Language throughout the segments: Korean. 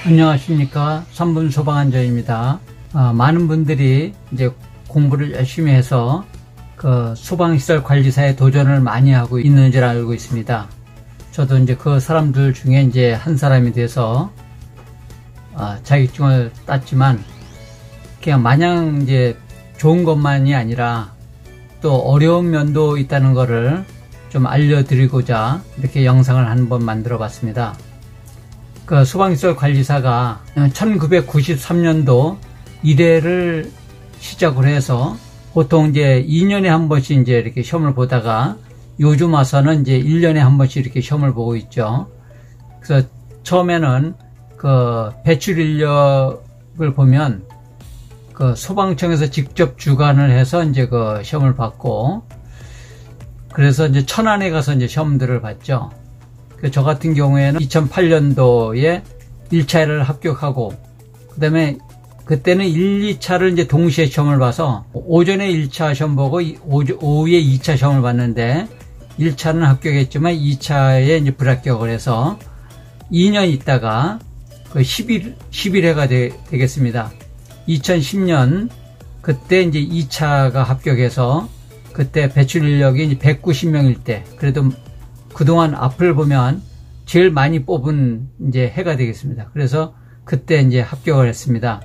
안녕하십니까. 3분 소방안전입니다. 많은 분들이 이제 공부를 열심히 해서 그 소방시설 관리사에 도전을 많이 하고 있는 줄 알고 있습니다. 저도 이제 그 사람들 중에 이제 한 사람이 돼서 자격증을 땄지만 그냥 마냥 이제 좋은 것만이 아니라 또 어려운 면도 있다는 거를 좀 알려드리고자 이렇게 영상을 한번 만들어 봤습니다. 그 소방시설 관리사가 1993년도 1회를 시작을 해서 보통 이제 2년에 한 번씩 이제 이렇게 시험을 보다가 요즘 와서는 이제 1년에 한 번씩 이렇게 시험을 보고 있죠. 그래서 처음에는 그 배출 인력을 보면 그 소방청에서 직접 주관을 해서 이제 그 시험을 받고, 그래서 이제 천안에 가서 이제 시험들을 봤죠. 저 같은 경우에는 2008년도에 1차를 합격하고, 그 다음에 그때는 1, 2차를 이제 동시에 시험을 봐서 오전에 1차 시험 보고 오후에 2차 시험을 봤는데 1차는 합격했지만 2차에 이제 불합격을 해서 2년 있다가 그 11회가 되겠습니다. 2010년 그때 이제 2차가 합격해서 그때 배출 인력이 이제 190명일 때, 그래도 그동안 앞을 보면 제일 많이 뽑은 이제 해가 되겠습니다. 그래서 그때 이제 합격을 했습니다.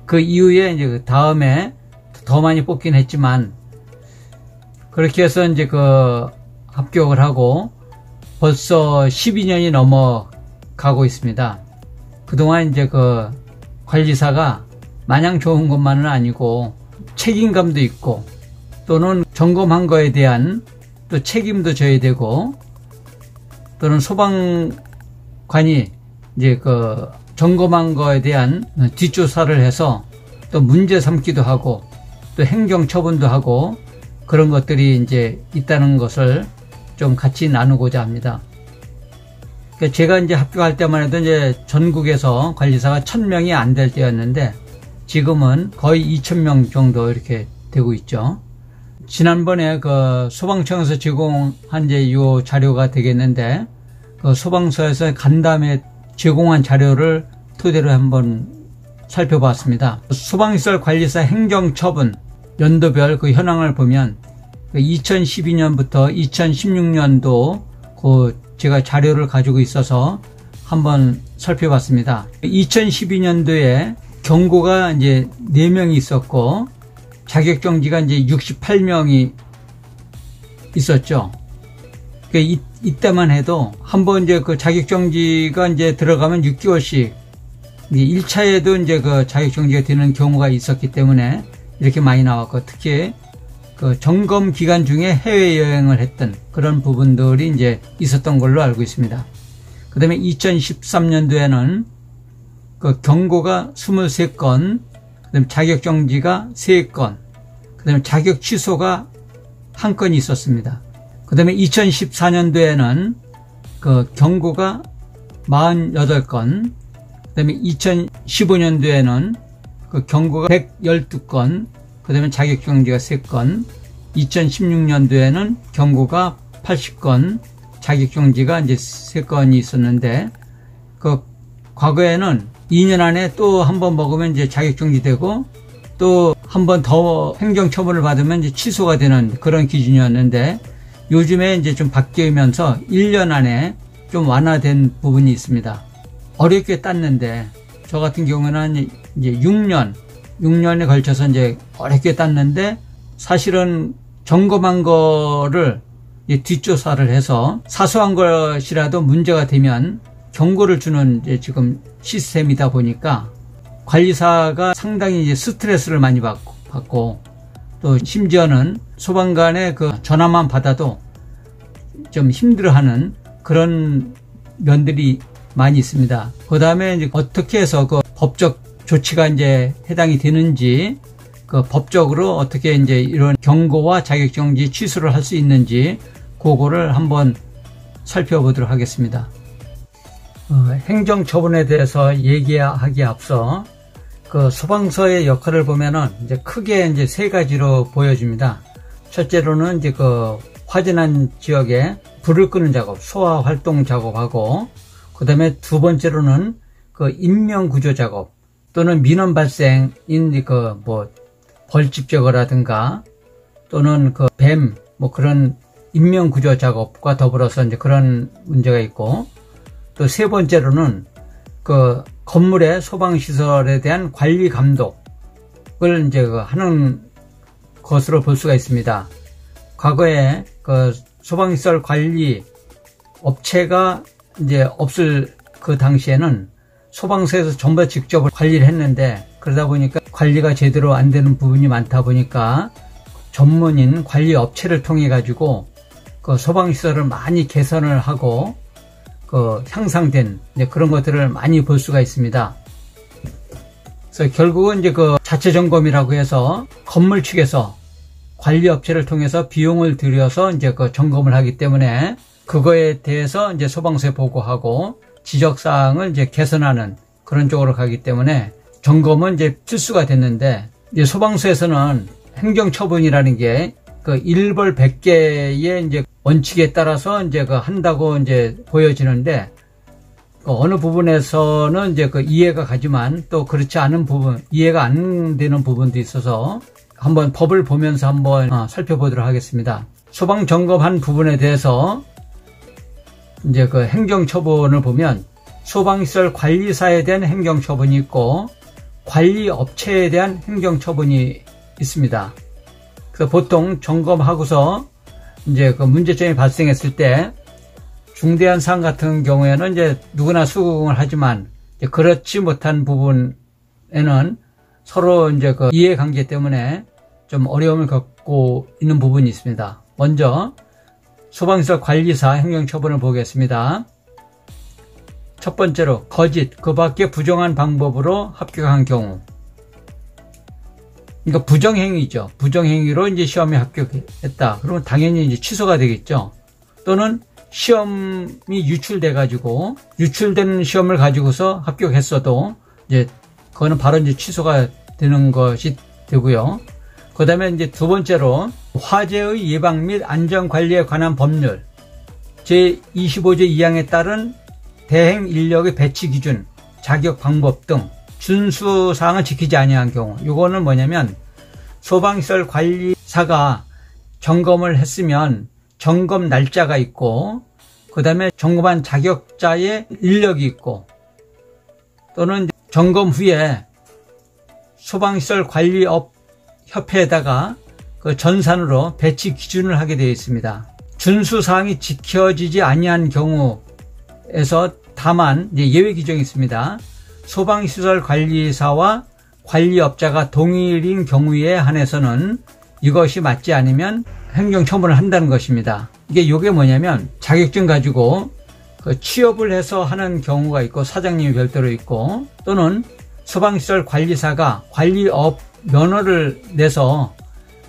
그 이후에 이제 그 다음에 더 많이 뽑긴 했지만 그렇게 해서 이제 그 합격을 하고 벌써 12년이 넘어가고 있습니다. 그동안 이제 그 관리사가 마냥 좋은 것만은 아니고 책임감도 있고 또는 점검한 거에 대한 또 책임도 져야 되고, 또는 소방관이 이제 그 점검한 거에 대한 뒷조사를 해서 또 문제 삼기도 하고 또 행정 처분도 하고 그런 것들이 이제 있다는 것을 좀 같이 나누고자 합니다. 제가 이제 합격할 때만 해도 이제 전국에서 관리사가 1000명이 안 될 때였는데 지금은 거의 2000명 정도 이렇게 되고 있죠. 지난번에 그 소방청에서 제공한 이제 이 자료가 되겠는데, 그 소방서에서 간담회 제공한 자료를 토대로 한번 살펴봤습니다. 소방시설 관리사 행정처분 연도별 그 현황을 보면 2012년부터 2016년도 그 제가 자료를 가지고 있어서 한번 살펴봤습니다. 2012년도에 경고가 이제 4명이 있었고 자격정지가 이제 68명이 있었죠. 이때만 해도 한번 이제 그 자격정지가 이제 들어가면 6개월씩 1차에도 이제 그 자격정지가 되는 경우가 있었기 때문에 이렇게 많이 나왔고, 특히 그 점검 기간 중에 해외여행을 했던 그런 부분들이 이제 있었던 걸로 알고 있습니다. 그 다음에 2013년도에는 그 경고가 23건, 그 다음에 자격정지가 3건, 그 다음에 자격 취소가 1건이 있었습니다. 그 다음에 2014년도에는 그 경고가 48건, 그 다음에 2015년도에는 그 경고가 112건, 그 다음에 자격정지가 3건, 2016년도에는 경고가 80건, 자격정지가 이제 3건이 있었는데, 그 과거에는 2년 안에 또 한 번 먹으면 이제 자격정지되고 또 한 번 더 행정처분을 받으면 이제 취소가 되는 그런 기준이었는데, 요즘에 이제 좀 바뀌면서 1년 안에 좀 완화된 부분이 있습니다. 어렵게 땄는데, 저 같은 경우는 이제 6년에 걸쳐서 이제 어렵게 땄는데, 사실은 점검한 거를 뒷조사를 해서 사소한 것이라도 문제가 되면 경고를 주는 이제 지금 시스템이다 보니까 관리사가 상당히 이제 스트레스를 많이 받고 또 심지어는 소방관의 그 전화만 받아도 좀 힘들어하는 그런 면들이 많이 있습니다. 그 다음에 이제 어떻게 해서 그 법적 조치가 이제 해당이 되는지, 그 법적으로 어떻게 이제 이런 경고와 자격정지 취소를 할 수 있는지 그거를 한번 살펴보도록 하겠습니다. 행정처분에 대해서 얘기하기에 앞서 그 소방서의 역할을 보면은 이제 크게 이제 3가지로 보여집니다. 첫째로는 이제 그 화재난 지역에 불을 끄는 작업, 소화 활동 작업하고, 그 다음에 두 번째로는 그 그 인명 구조 작업 또는 민원 발생인 그 뭐 벌집 제거라든가 또는 그 뱀 뭐 그런 인명 구조 작업과 더불어서 이제 그런 문제가 있고, 또 세 번째로는 그 건물의 소방 시설에 대한 관리 감독을 이제 하는 것으로 볼 수가 있습니다. 과거에 그 소방시설 관리 업체가 이제 없을 그 당시에는 소방서에서 전부 직접 관리를 했는데, 그러다 보니까 관리가 제대로 안 되는 부분이 많다 보니까 전문인 관리 업체를 통해 가지고 그 소방시설을 많이 개선을 하고 그 향상된 이제 그런 것들을 많이 볼 수가 있습니다. 그래서 결국은 이제 그 자체 점검이라고 해서 건물 측에서 관리 업체를 통해서 비용을 들여서 이제 그 점검을 하기 때문에 그거에 대해서 이제 소방서에 보고하고 지적사항을 이제 개선하는 그런 쪽으로 가기 때문에 점검은 이제 필수가 됐는데, 이제 소방서에서는 행정처분이라는 게 그 일벌 100개의 이제 원칙에 따라서 이제 그 한다고 이제 보여지는데, 그 어느 부분에서는 이제 그 이해가 가지만 또 그렇지 않은 부분, 이해가 안 되는 부분도 있어서 한번 법을 보면서 한번 살펴보도록 하겠습니다. 소방 점검한 부분에 대해서 이제 그 행정처분을 보면 소방시설 관리사에 대한 행정처분이 있고 관리업체에 대한 행정처분이 있습니다. 그래서 보통 점검하고서 이제 그 문제점이 발생했을 때 중대한 사항 같은 경우에는 이제 누구나 수긍을 하지만 이제 그렇지 못한 부분에는 서로 이제 그 이해관계 때문에 좀 어려움을 겪고 있는 부분이 있습니다. 먼저 소방시설 관리사 행정처분을 보겠습니다. 첫 번째로 거짓, 그 밖에 부정한 방법으로 합격한 경우. 그러니까 부정행위죠. 부정행위로 이제 시험에 합격했다. 그러면 당연히 이제 취소가 되겠죠. 또는 시험이 유출돼가지고, 유출된 시험을 가지고서 합격했어도 이제 그거는 바로 이제 취소가 되는 것이 되고요. 그 다음에 이제 두 번째로 화재의 예방 및 안전관리에 관한 법률 제25조 2항에 따른 대행 인력의 배치 기준, 자격 방법 등 준수사항을 지키지 아니한 경우, 이거는 뭐냐면 소방시설 관리사가 점검을 했으면 점검 날짜가 있고 그 다음에 점검한 자격자의 인력이 있고, 또는 점검 후에 소방시설 관리업 협회에다가 그 전산으로 배치 기준을 하게 되어 있습니다. 준수사항이 지켜지지 아니한 경우에서 다만 이제 예외 규정이 있습니다. 소방시설 관리사와 관리업자가 동일인 경우에 한해서는 이것이 맞지 않으면 행정처분을 한다는 것입니다. 이게 뭐냐면 자격증 가지고 그 취업을 해서 하는 경우가 있고 사장님이 별도로 있고, 또는 소방시설 관리사가 관리업 면허를 내서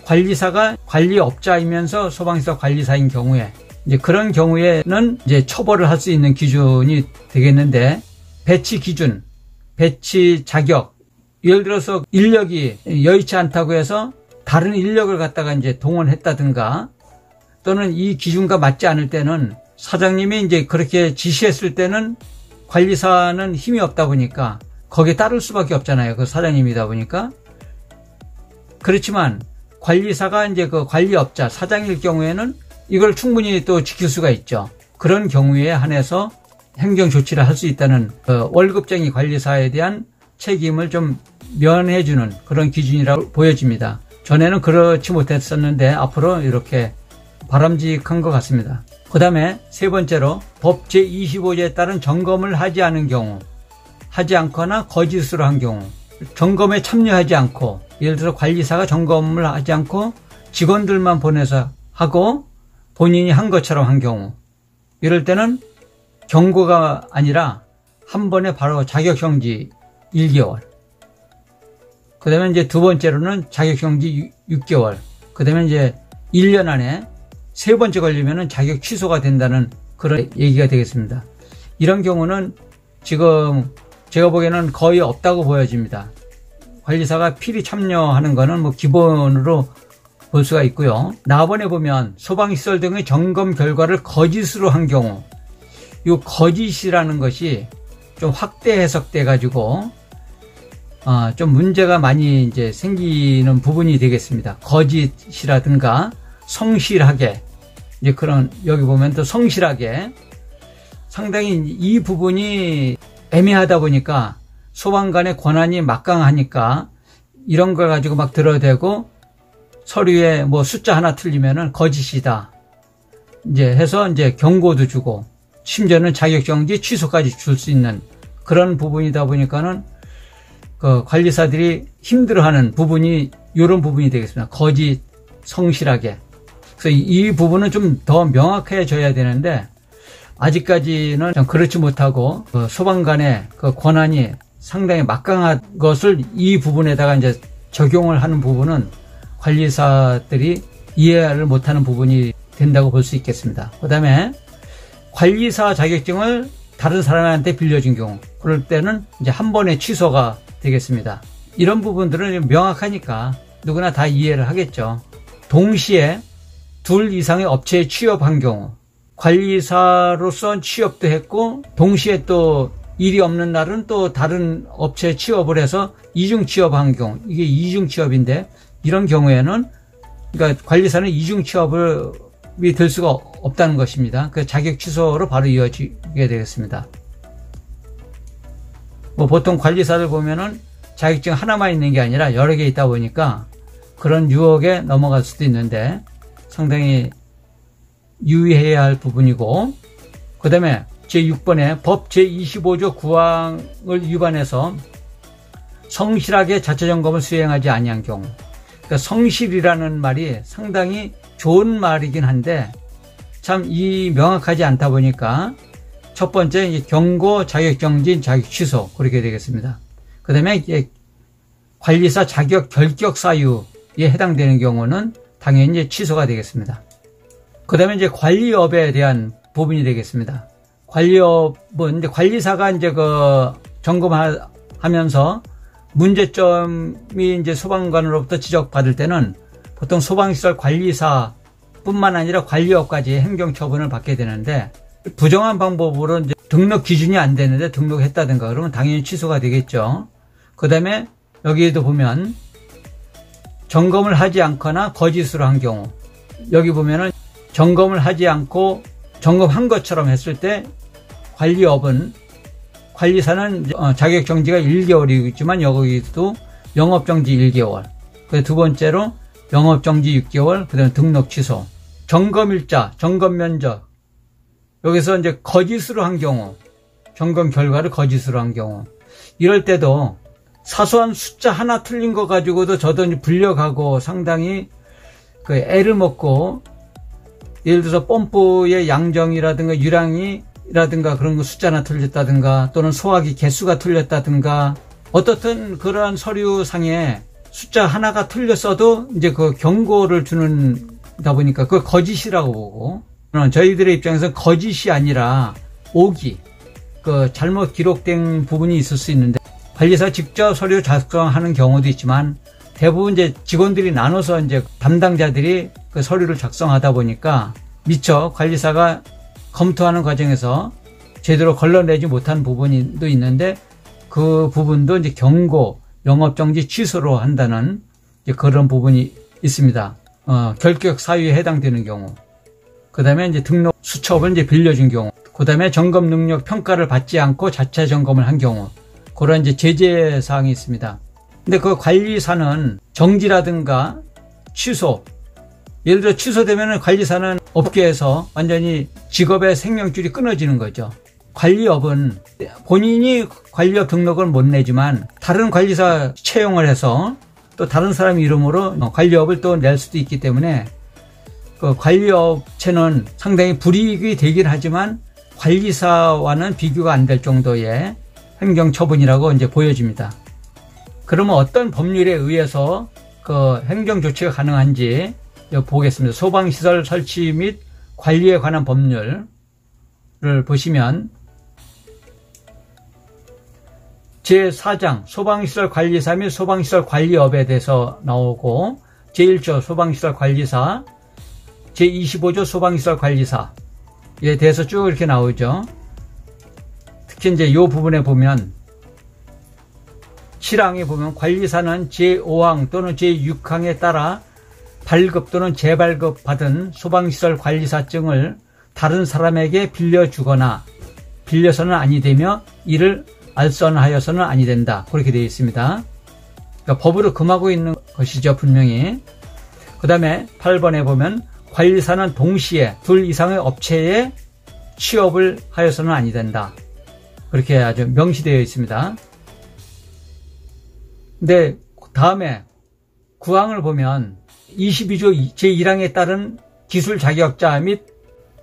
관리사가 관리업자이면서 소방시설 관리사인 경우에, 이제 그런 경우에는 이제 처벌을 할 수 있는 기준이 되겠는데, 배치 기준, 배치 자격, 예를 들어서 인력이 여의치 않다고 해서 다른 인력을 갖다가 이제 동원했다든가, 또는 이 기준과 맞지 않을 때는 사장님이 이제 그렇게 지시했을 때는 관리사는 힘이 없다 보니까 거기에 따를 수밖에 없잖아요. 그 사장님이다 보니까. 그렇지만 관리사가 이제 그 관리업자, 사장일 경우에는 이걸 충분히 또 지킬 수가 있죠. 그런 경우에 한해서 행정 조치를 할 수 있다는 월급쟁이 관리사에 대한 책임을 좀 면해주는 그런 기준이라고 보여집니다. 전에는 그렇지 못했었는데 앞으로 이렇게 바람직한 것 같습니다. 그 다음에 세 번째로 법 제25조에 따른 점검을 하지 않은 경우, 하지 않거나 거짓으로 한 경우, 점검에 참여하지 않고, 예를 들어 관리사가 점검을 하지 않고 직원들만 보내서 하고 본인이 한 것처럼 한 경우, 이럴 때는 경고가 아니라 한 번에 바로 자격정지 1개월. 그 다음에 이제 두 번째로는 자격정지 6개월. 그 다음에 이제 1년 안에 세 번째 걸리면은 자격 취소가 된다는 그런 얘기가 되겠습니다. 이런 경우는 지금 제가 보기에는 거의 없다고 보여집니다. 관리사가 필히 참여하는 거는 뭐 기본으로 볼 수가 있고요. 나번에 보면 소방시설 등의 점검 결과를 거짓으로 한 경우, 이 거짓이라는 것이 좀 확대 해석돼 가지고 좀 문제가 많이 이제 생기는 부분이 되겠습니다. 거짓이라든가 성실하게, 이제 그런, 여기 보면 또 성실하게, 상당히 이 부분이 애매하다 보니까 소방관의 권한이 막강하니까 이런 걸 가지고 막 들어대고 서류에 뭐 숫자 하나 틀리면은 거짓이다 이제 해서 이제 경고도 주고 심지어는 자격정지 취소까지 줄 수 있는 그런 부분이다 보니까는 그 관리사들이 힘들어하는 부분이 이런 부분이 되겠습니다. 거짓, 성실하게. 그래서 이 부분은 좀 더 명확해져야 되는데 아직까지는 좀 그렇지 못하고 그 소방관의 그 권한이 상당히 막강한 것을 이 부분에다가 이제 적용을 하는 부분은 관리사들이 이해를 못하는 부분이 된다고 볼 수 있겠습니다. 그 다음에 관리사 자격증을 다른 사람한테 빌려준 경우, 그럴 때는 이제 한 번에 취소가 되겠습니다. 이런 부분들은 명확하니까 누구나 다 이해를 하겠죠. 동시에 둘 이상의 업체에 취업한 경우, 관리사로서 취업도 했고 동시에 또 일이 없는 날은 또 다른 업체에 취업을 해서 이중 취업한 경우, 이게 이중 취업인데 이런 경우에는 그러니까 관리사는 이중 취업이 될 수가 없다는 것입니다. 그 자격 취소로 바로 이어지게 되겠습니다. 뭐 보통 관리사를 보면은 자격증 하나만 있는 게 아니라 여러 개 있다 보니까 그런 유혹에 넘어갈 수도 있는데 상당히 유의해야 할 부분이고, 그 다음에 제6번에 법 제25조 9항을 위반해서 성실하게 자체점검을 수행하지 아니한 경우, 그러니까 성실이라는 말이 상당히 좋은 말이긴 한데 참 이 명확하지 않다 보니까 첫 번째 경고, 자격정지, 자격 취소 그렇게 되겠습니다. 그 다음에 관리사 자격 결격 사유에 해당되는 경우는 당연히 이제 취소가 되겠습니다. 그 다음에 이제 관리업에 대한 부분이 되겠습니다. 관리업은 이제 관리사가 이제 그 점검하면서 문제점이 이제 소방관으로부터 지적받을 때는 보통 소방시설 관리사뿐만 아니라 관리업까지 행정처분을 받게 되는데, 부정한 방법으로 이제 등록 기준이 안 되는데 등록했다든가 그러면 당연히 취소가 되겠죠. 그 다음에 여기에도 보면 점검을 하지 않거나 거짓으로 한 경우, 여기 보면은 점검을 하지 않고 점검한 것처럼 했을 때 관리업은 관리사는 자격정지가 1개월이지만 여기도 영업정지 1개월, 두 번째로 영업정지 6개월, 그 다음에 등록 취소, 점검일자, 점검 면적, 여기서 이제 거짓으로 한 경우, 점검 결과를 거짓으로 한 경우, 이럴 때도 사소한 숫자 하나 틀린 거 가지고도 저도 이제 불려가고 상당히 그 애를 먹고, 예를 들어서 펌프의 양정이라든가 유량이라든가 그런 거 숫자 하나 틀렸다든가 또는 소화기 개수가 틀렸다든가 어떻든 그러한 서류상에 숫자 하나가 틀렸어도 이제 그 경고를 주는다 보니까 그걸 거짓이라고 보고, 저희들의 입장에서 거짓이 아니라 오기, 그 잘못 기록된 부분이 있을 수 있는데 관리사 직접 서류 작성하는 경우도 있지만 대부분 이제 직원들이 나눠서 이제 담당자들이 그 서류를 작성하다 보니까 미처 관리사가 검토하는 과정에서 제대로 걸러내지 못한 부분도 있는데 그 부분도 이제 경고, 영업정지 취소로 한다는 이제 그런 부분이 있습니다. 결격 사유에 해당되는 경우. 그 다음에 이제 등록 수첩을 이제 빌려준 경우. 그 다음에 점검 능력 평가를 받지 않고 자체 점검을 한 경우. 그런 이제 제재 사항이 있습니다. 근데 그 관리사는 정지라든가 취소, 예를 들어 취소되면 관리사는 업계에서 완전히 직업의 생명줄이 끊어지는 거죠. 관리업은 본인이 관리업 등록을 못 내지만 다른 관리사 채용을 해서 또 다른 사람 이름으로 관리업을 또 낼 수도 있기 때문에 그 관리업체는 상당히 불이익이 되긴 하지만 관리사와는 비교가 안 될 정도의 행정처분이라고 이제 보여집니다. 그러면 어떤 법률에 의해서 그 행정조치가 가능한지 보겠습니다. 소방시설 설치 및 관리에 관한 법률을 보시면 제4장 소방시설 관리사 및 소방시설 관리업에 대해서 나오고, 제1조 소방시설 관리사, 제25조 소방시설 관리사에 대해서 쭉 이렇게 나오죠. 특히 이제 이 부분에 보면 7항에 보면 관리사는 제5항 또는 제6항에 따라 발급 또는 재발급 받은 소방시설 관리사증을 다른 사람에게 빌려주거나 빌려서는 아니 되며 이를 알선하여서는 아니 된다. 그렇게 되어 있습니다. 그러니까 법으로 금하고 있는 것이죠, 분명히. 그 다음에 8번에 보면 관리사는 동시에 2 이상의 업체에 취업을 하여서는 아니 된다. 그렇게 아주 명시되어 있습니다. 근데 다음에 9항을 보면 22조 제1항에 따른 기술 자격자 및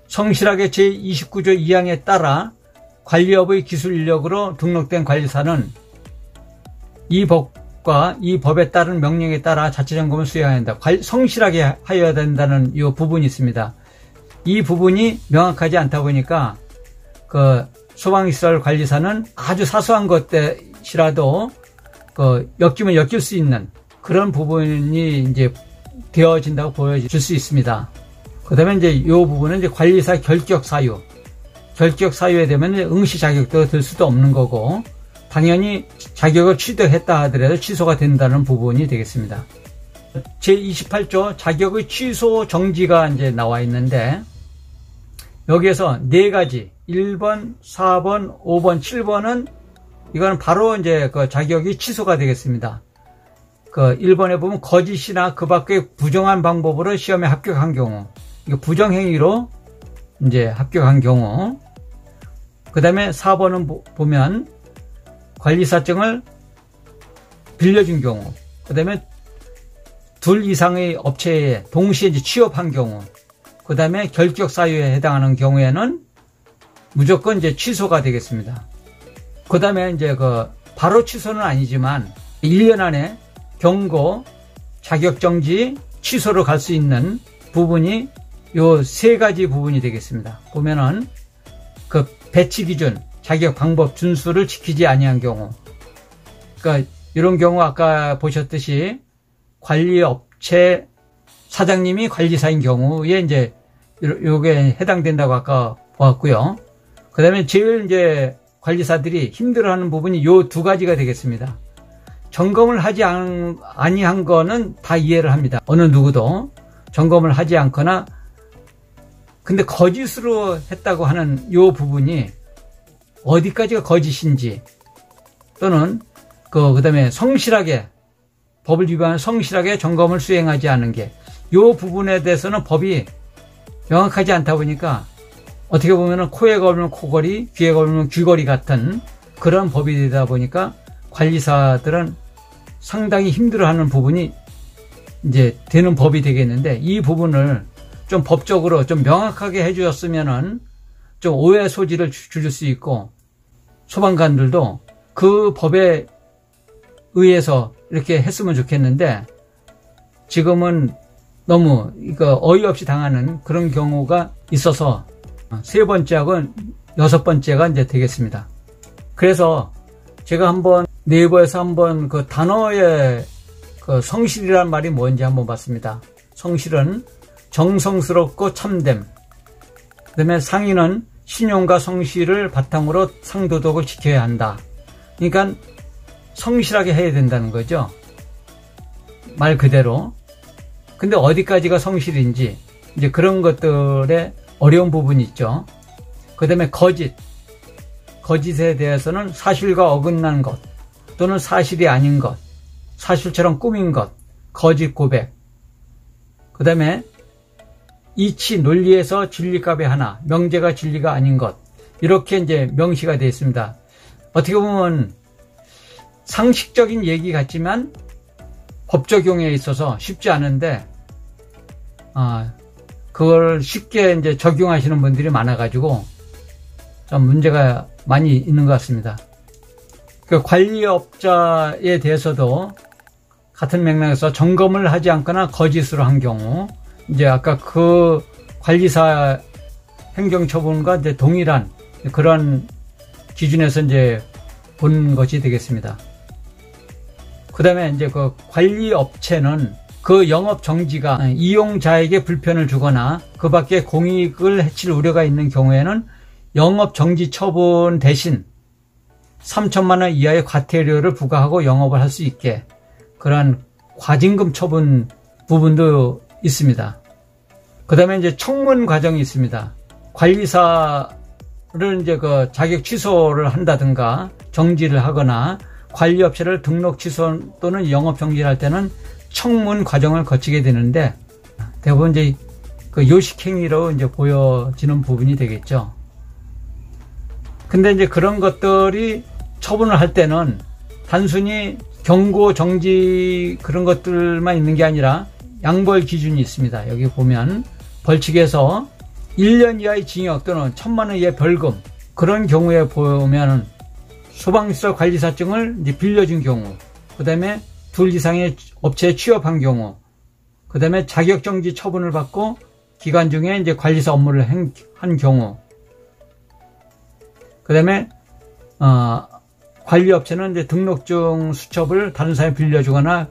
성실하게 제29조 2항에 따라 관리업의 기술 인력으로 등록된 관리사는 이 법과 이 법에 따른 명령에 따라 자체점검을 수행해야 한다. 성실하게 하여야 된다는 이 부분이 있습니다. 이 부분이 명확하지 않다 보니까 그 소방시설 관리사는 아주 사소한 것이라도 엮이면 엮일 수 있는 그런 부분이 이제 되어진다고 보여줄 수 있습니다. 그 다음에 이제 이 부분은 이제 관리사 결격 사유. 결격 사유에 되면 응시 자격도 들 수도 없는 거고, 당연히 자격을 취득했다 하더라도 취소가 된다는 부분이 되겠습니다. 제28조 자격의 취소 정지가 이제 나와 있는데, 여기에서 4가지, 1번, 4번, 5번, 7번은 이거는 바로 이제 그 자격이 취소가 되겠습니다. 그 1번에 보면 거짓이나 그 밖의 부정한 방법으로 시험에 합격한 경우, 이거 부정행위로 이제 합격한 경우, 그 다음에 4번은 보면 관리사증을 빌려준 경우, 그 다음에 2 이상의 업체에 동시에 이제 취업한 경우, 그 다음에 결격 사유에 해당하는 경우에는 무조건 이제 취소가 되겠습니다. 그 다음에 이제 바로 취소는 아니지만 1년 안에 경고, 자격정지, 취소로 갈 수 있는 부분이 요 3가지 부분이 되겠습니다. 보면은 그 배치 기준, 자격 방법 준수를 지키지 아니한 경우, 그러니까 이런 경우 아까 보셨듯이 관리업체 사장님이 관리사인 경우에 이제 요게 해당된다고 아까 보았고요. 그 다음에 제일 이제 관리사들이 힘들어하는 부분이 요 2가지가 되겠습니다. 점검을 하지 아니한 거는 다 이해를 합니다. 어느 누구도 점검을 하지 않거나, 근데 거짓으로 했다고 하는 요 부분이 어디까지가 거짓인지, 또는 그 다음에 성실하게, 법을 위반한 성실하게 점검을 수행하지 않은 게, 요 부분에 대해서는 법이 명확하지 않다 보니까 어떻게 보면 코에 걸면 코걸이, 귀에 걸면 귀걸이 같은 그런 법이 되다 보니까 관리사들은 상당히 힘들어하는 부분이 이제 되는 법이 되겠는데, 이 부분을 좀 법적으로 좀 명확하게 해주었으면은 좀 오해 소지를 줄일 수 있고, 소방관들도 그 법에 의해서 이렇게 했으면 좋겠는데, 지금은 너무 이거 어이없이 당하는 그런 경우가 있어서 3번째하고 6번째가 이제 되겠습니다. 그래서 제가 한번 네이버에서 한번 그 단어의 그 성실이란 말이 뭔지 한번 봤습니다. 성실은 정성스럽고 참됨, 그 다음에 상인은 신용과 성실을 바탕으로 상도덕을 지켜야 한다. 그러니까 성실하게 해야 된다는 거죠, 말 그대로. 근데 어디까지가 성실인지 이제 그런 것들에 어려운 부분이 있죠. 그 다음에 거짓에 대해서는 사실과 어긋난 것, 또는 사실이 아닌 것, 사실처럼 꾸민 것, 거짓 고백. 그 다음에 이치, 논리에서 진리값의 하나, 명제가 진리가 아닌 것, 이렇게 이제 명시가 되어 있습니다. 어떻게 보면 상식적인 얘기 같지만 법 적용에 있어서 쉽지 않은데, 그걸 쉽게 이제 적용하시는 분들이 많아가지고 좀 문제가 많이 있는 것 같습니다. 그 관리업자에 대해서도 같은 맥락에서 점검을 하지 않거나 거짓으로 한 경우, 이제 아까 그 관리사 행정처분과 이제 동일한 그런 기준에서 이제 본 것이 되겠습니다. 그 다음에 이제 그 관리업체는 그 영업 정지가 이용자에게 불편을 주거나 그 밖에 공익을 해칠 우려가 있는 경우에는 영업 정지 처분 대신 3천만 원 이하의 과태료를 부과하고 영업을 할 수 있게 그러한 과징금 처분 부분도 있습니다. 그 다음에 이제 청문 과정이 있습니다. 관리사를 이제 그 자격 취소를 한다든가 정지를 하거나 관리업체를 등록 취소 또는 영업 정지를 할 때는 청문 과정을 거치게 되는데 대부분 이제 그 요식행위로 이제 보여지는 부분이 되겠죠. 근데 이제 그런 것들이 처분을 할 때는 단순히 경고, 정지 그런 것들만 있는 게 아니라 양벌 기준이 있습니다. 여기 보면 벌칙에서 1년 이하의 징역 또는 1,000만 원 이하의 벌금 그런 경우에 보면 소방시설 관리사증을 이제 빌려준 경우, 그 다음에 2 이상의 업체에 취업한 경우, 그 다음에 자격정지 처분을 받고 기간 중에 이제 관리사 업무를 한 경우, 그 다음에 관리업체는 이제 등록증 수첩을 다른 사람에 빌려주거나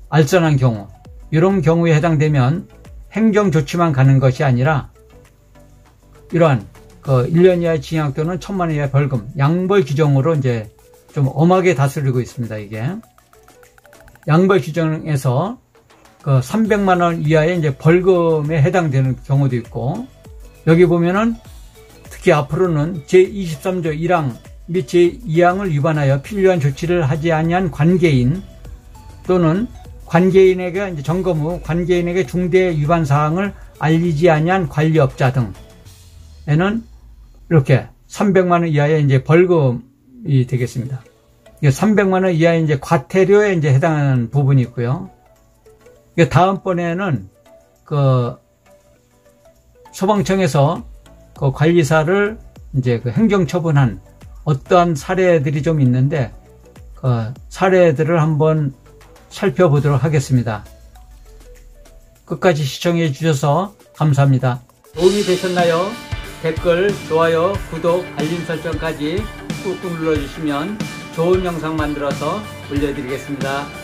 알선한 경우, 이런 경우에 해당되면 행정조치만 가는 것이 아니라 이러한 그 1년 이하의 징역 또는 1,000만 원 이하의 벌금, 양벌 규정으로 이제 좀 엄하게 다스리고 있습니다. 이게 양벌 규정에서 그 300만 원 이하의 이제 벌금에 해당되는 경우도 있고, 여기 보면은 특히 앞으로는 제23조 1항 및 제2항을 위반하여 필요한 조치를 하지 아니한 관계인 또는 관계인에게 이제 점검 후 관계인에게 중대 위반 사항을 알리지 아니한 관리업자 등에는 이렇게 300만 원 이하의 이제 벌금이 되겠습니다. 300만 원 이하의 이제 과태료에 이제 해당하는 부분이 있고요. 다음번에는 그 소방청에서 그 관리사를 이제 그 행정처분한 어떠한 사례들이 좀 있는데 그 사례들을 한번 살펴보도록 하겠습니다. 끝까지 시청해 주셔서 감사합니다. 도움이 되셨나요? 댓글, 좋아요, 구독, 알림 설정까지 꾹꾹 눌러주시면 좋은 영상 만들어서 올려드리겠습니다.